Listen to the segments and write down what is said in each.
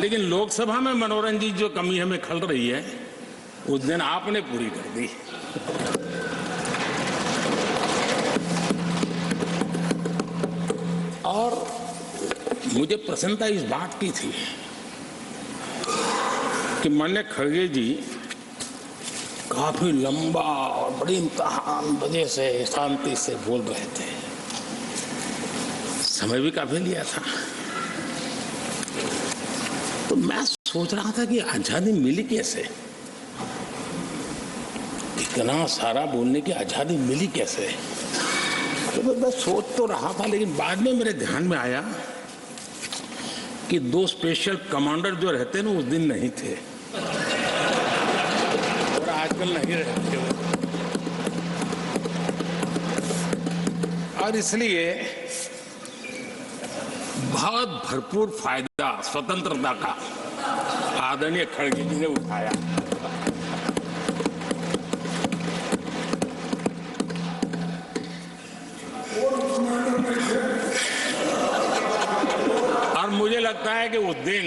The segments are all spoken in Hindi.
लेकिन लोकसभा में मनोरंजन की जो कमी हमें खल रही है उस दिन आपने पूरी कर दी। और मुझे प्रसन्नता इस बात की थी कि माननीय खड़गे जी काफी लंबा और बड़ी इम्तिहान वजह से शांति से बोल रहे थे, समय भी काफी लिया था। तो मैं सोच रहा था कि आजादी मिली कैसे, इतना सारा बोलने की आजादी मिली कैसे। तो मैं सोच तो रहा था, लेकिन बाद में मेरे ध्यान में आया कि 2 स्पेशल कमांडर जो रहते ना उस दिन नहीं थे और आजकल नहीं रहते वो, और इसलिए बहुत भरपूर फायदा स्वतंत्रता का आदरणीय खड़गे जी ने उठाया। और मुझे लगता है कि उस दिन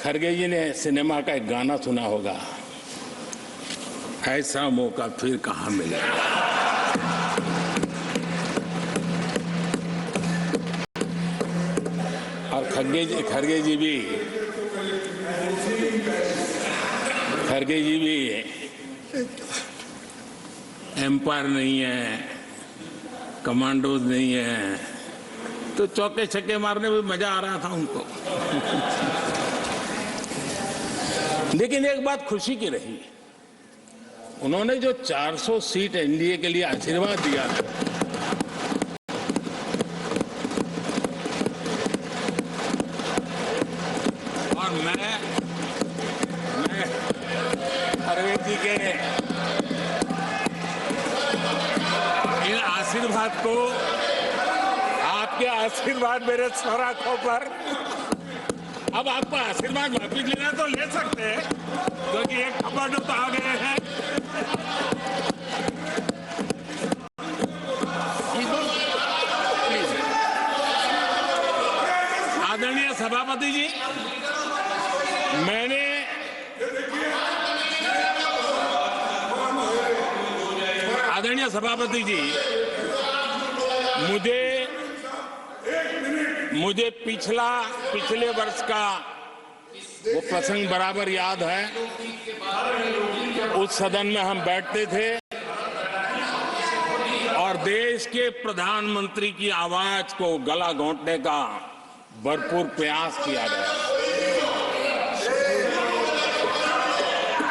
खड़गे जी ने सिनेमा का एक गाना सुना होगा, ऐसा मौका फिर कहां मिलेगा। और खड़गे जी भी एम्पायर नहीं है, कमांडोज नहीं है, तो चौके छक्के मारने में मजा आ रहा था उनको। लेकिन एक बात खुशी की रही, उन्होंने जो 400 सीट एनडीए के लिए आशीर्वाद दिया और मैं अरविंद जी के इन आशीर्वाद को, आपके आशीर्वाद मेरे सर आंखों पर, अब आपको आशीर्वाद वापिस लेना तो ले सकते हैं क्योंकि एक खबर तो आ गए हैं। आदरणीय सभापति जी, मुझे पिछले वर्ष का वो प्रसंग बराबर याद है। उस सदन में हम बैठते थे और देश के प्रधानमंत्री की आवाज को गला घोंटने का भरपूर प्रयास किया गया।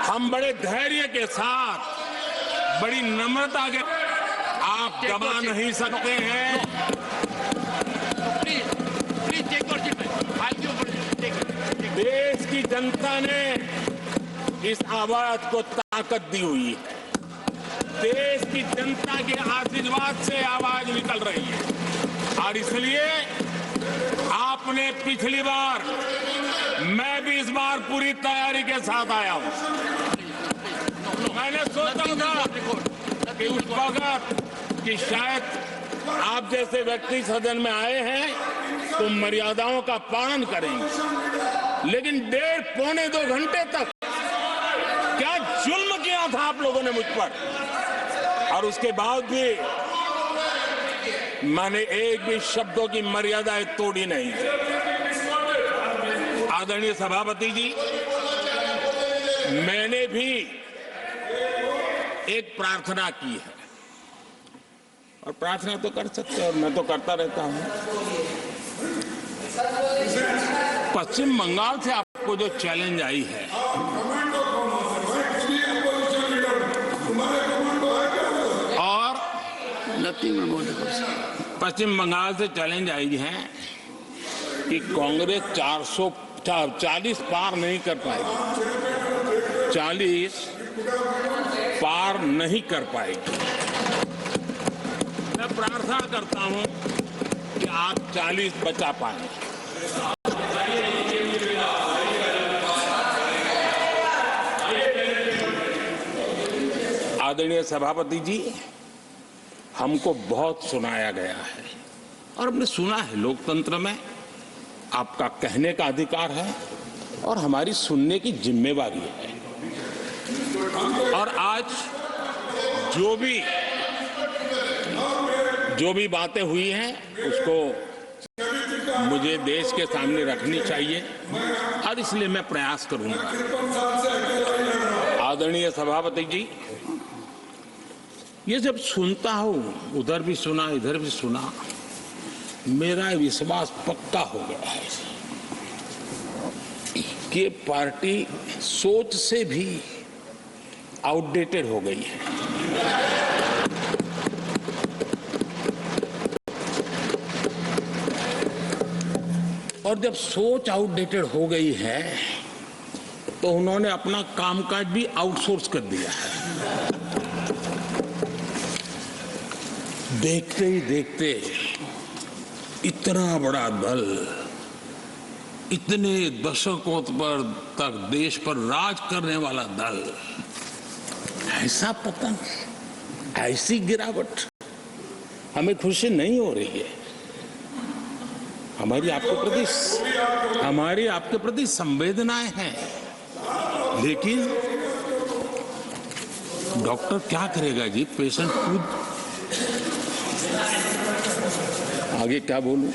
हम बड़े धैर्य के साथ, बड़ी नम्रता के, आप दबा नहीं सकते हैं। देश की जनता ने इस आवाज को ताकत दी हुई है। देश की जनता के आशीर्वाद से आवाज निकल रही है और इसलिए आपने पिछली बार, मैं भी इस बार पूरी तैयारी के साथ आया हूं। मैंने सोचा था कि उस वक्त कि शायद आप जैसे व्यक्ति सदन में आए हैं तो मर्यादाओं का पालन करेंगे, लेकिन 1.5-2 घंटे तक क्या जुल्म किया था आप लोगों ने मुझ पर, और उसके बाद भी मैंने एक भी शब्दों की मर्यादाएं तोड़ी नहीं। आदरणीय सभापति जी, मैंने भी एक प्रार्थना की है और प्रार्थना तो कर सकते हैं और मैं तो करता रहता हूं। पश्चिम बंगाल से आपको जो चैलेंज आई है, और पश्चिम बंगाल से चैलेंज आई है कि कांग्रेस 440 पार नहीं कर पाएगी, 40 पार नहीं कर पाएगी। मैं प्रार्थना करता हूं कि आप 40 बचा पाए। आदरणीय सभापति जी, हमको बहुत सुनाया गया है और हमने सुना है, लोकतंत्र में आपका कहने का अधिकार है और हमारी सुनने की जिम्मेवारी है। और आज जो भी बातें हुई हैं उसको मुझे देश के सामने रखनी चाहिए और इसलिए मैं प्रयास करूंगा। आदरणीय सभापति जी, ये जब सुनता हूं, उधर भी सुना इधर भी सुना, मेरा विश्वास पक्का हो गया है कि पार्टी सोच से भी आउटडेटेड हो गई है। और जब सोच आउटडेटेड हो गई है तो उन्होंने अपना कामकाज भी आउटसोर्स कर दिया है। देखते ही देखते इतना बड़ा दल, इतने दशकों पर तक देश पर राज करने वाला दल, ऐसा पतन, ऐसी गिरावट, हमें खुशी नहीं हो रही है। हमारी आपके प्रति संवेदनाएं हैं, लेकिन डॉक्टर क्या करेगा जी, पेशेंट खुद। आगे क्या बोलूं?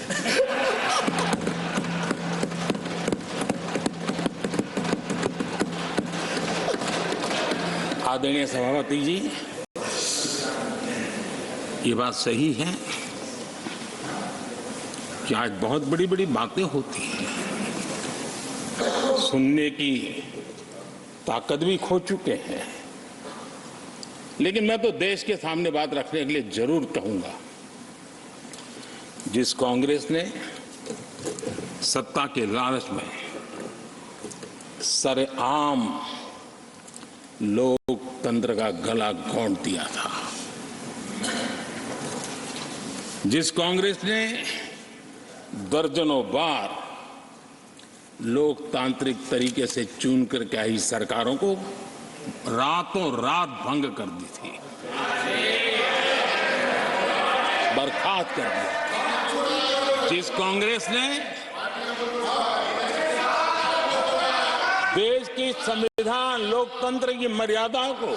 आदरणीय सभापति जी, ये बात सही है कि आज बहुत बड़ी बड़ी बातें होती हैं, सुनने की ताकत भी खो चुके हैं। लेकिन मैं तो देश के सामने बात रखने के लिए जरूर कहूंगा, जिस कांग्रेस ने सत्ता के लालच में सरेआम लोकतंत्र का गला घोंट दिया था, जिस कांग्रेस ने दर्जनों बार लोकतांत्रिक तरीके से चुन करके आई सरकारों को रातों रात भंग कर दी थी, बर्खास्त कर दिया, जिस कांग्रेस ने देश की संविधान लोकतंत्र की मर्यादाओं को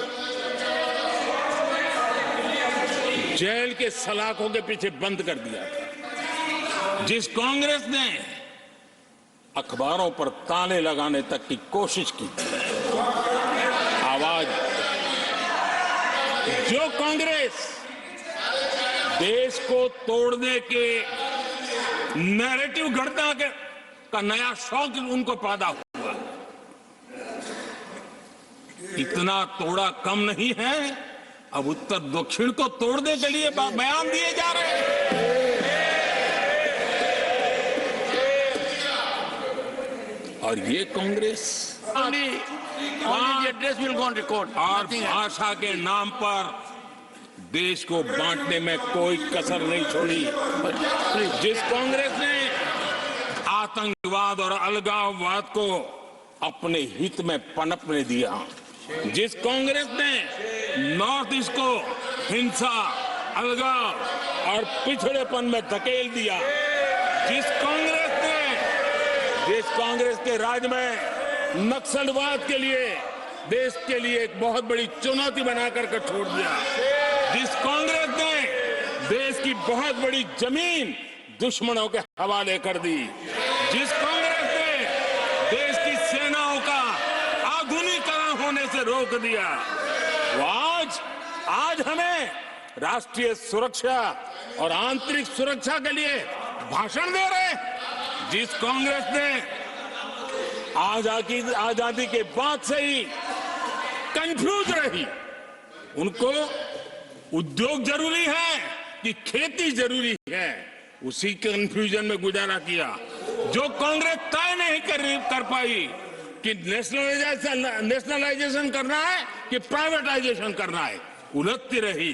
जेल के सलाखों के पीछे बंद कर दिया था, जिस कांग्रेस ने अखबारों पर ताले लगाने तक की कोशिश की थी, आवाज, जो कांग्रेस देश को तोड़ने के नैरेटिव घड़ना का नया शौक उनको पैदा हुआ, इतना तोड़ा कम नहीं है, अब उत्तर दक्षिण को तोड़ने के लिए बयान दिए जा रहे हैं। और ये कांग्रेस और भाषा के नाम पर देश को बांटने में कोई कसर नहीं छोड़ी, जिस कांग्रेस ने आतंकवाद और अलगाववाद को अपने हित में पनपने दिया, जिस कांग्रेस ने नॉर्थ ईस्ट को हिंसा, अलगाव और पिछड़ेपन में धकेल दिया, जिस कांग्रेस के राज में नक्सलवाद के लिए देश के लिए एक बहुत बड़ी चुनौती बनाकर के छोड़ दिया, जिस कांग्रेस ने देश की बहुत बड़ी जमीन दुश्मनों के हवाले कर दी, जिस कांग्रेस ने देश की सेनाओं का आधुनिकीकरण होने से रोक दिया, वो आज हमें राष्ट्रीय सुरक्षा और आंतरिक सुरक्षा के लिए भाषण दे रहे हैं। जिस कांग्रेस ने आजादी के बाद से ही कंफ्यूज रही, उनको उद्योग जरूरी है कि खेती जरूरी है, उसी कंफ्यूजन में गुजारा किया। जो कांग्रेस तय नहीं कर पाई कि नेशनलाइजेशन करना है कि प्राइवेटाइजेशन करना है, उलझती रही।